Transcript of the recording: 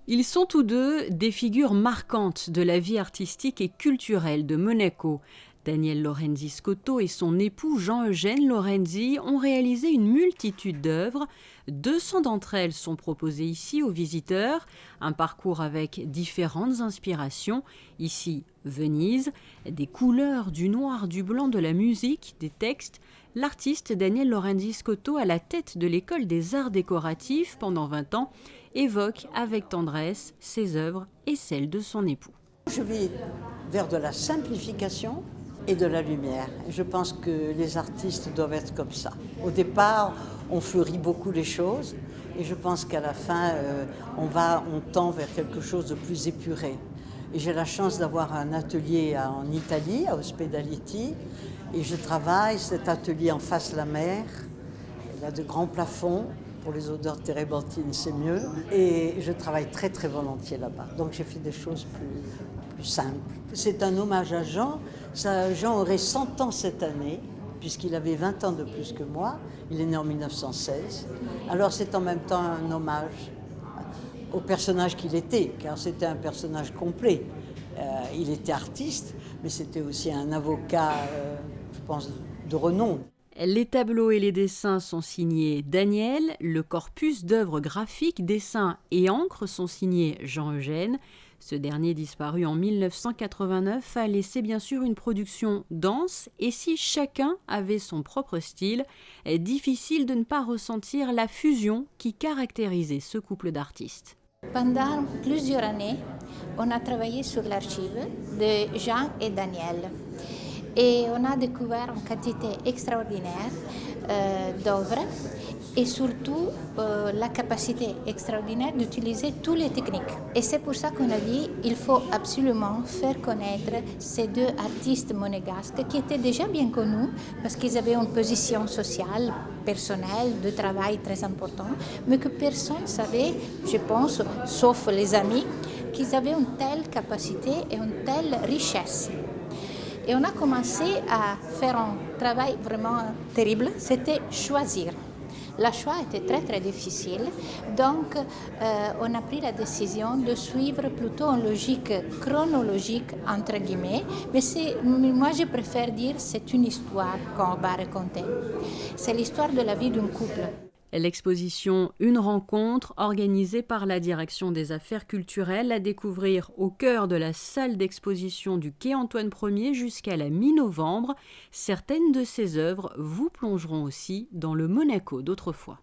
Ils sont tous deux des figures marquantes de la vie artistique et culturelle de Monaco. Daniel Lorenzi Scotto et son époux Jean-Eugène Lorenzi ont réalisé une multitude d'œuvres. 200 d'entre elles sont proposées ici aux visiteurs. Un parcours avec différentes inspirations. Ici, Venise, des couleurs, du noir, du blanc, de la musique, des textes. L'artiste Daniel Lorenzi Scotto, à la tête de l'école des arts décoratifs pendant 20 ans, évoque avec tendresse ses œuvres et celles de son époux. Je vais vers de la simplification et de la lumière. Je pense que les artistes doivent être comme ça. Au départ, on fleurit beaucoup les choses et je pense qu'à la fin, on tend vers quelque chose de plus épuré. Et j'ai la chance d'avoir un atelier en Italie, à Ospedaletti, et je travaille cet atelier en face la mer. Il a de grands plafonds. Pour les odeurs térébenthines, c'est mieux. Et je travaille très très volontiers là-bas. Donc j'ai fait des choses plus simples. C'est un hommage à Jean. Jean aurait 100 ans cette année, puisqu'il avait 20 ans de plus que moi. Il est né en 1916. Alors c'est en même temps un hommage au personnage qu'il était, car c'était un personnage complet. Il était artiste, mais c'était aussi un avocat, je pense, de renom. Les tableaux et les dessins sont signés Daniel, le corpus d'œuvres graphiques, dessins et encre sont signés Jean-Eugène. Ce dernier, disparu en 1989, a laissé bien sûr une production dense, et si chacun avait son propre style, difficile de ne pas ressentir la fusion qui caractérisait ce couple d'artistes. Pendant plusieurs années, on a travaillé sur l'archive de Jean et Daniel. Et on a découvert une quantité extraordinaire d'œuvres et surtout la capacité extraordinaire d'utiliser toutes les techniques. Et c'est pour ça qu'on a dit qu'il faut absolument faire connaître ces deux artistes monégasques qui étaient déjà bien connus parce qu'ils avaient une position sociale, personnelle, de travail très importante, mais que personne ne savait, je pense, sauf les amis, qu'ils avaient une telle capacité et une telle richesse. Et on a commencé à faire un travail vraiment terrible, c'était choisir. Le choix était très très difficile, donc on a pris la décision de suivre plutôt une logique chronologique, entre guillemets, mais moi je préfère dire que c'est une histoire qu'on va raconter. C'est l'histoire de la vie d'un couple. L'exposition Une rencontre, organisée par la Direction des affaires culturelles, à découvrir au cœur de la salle d'exposition du quai Antoine Ier jusqu'à la mi-novembre. Certaines de ces œuvres vous plongeront aussi dans le Monaco d'autrefois.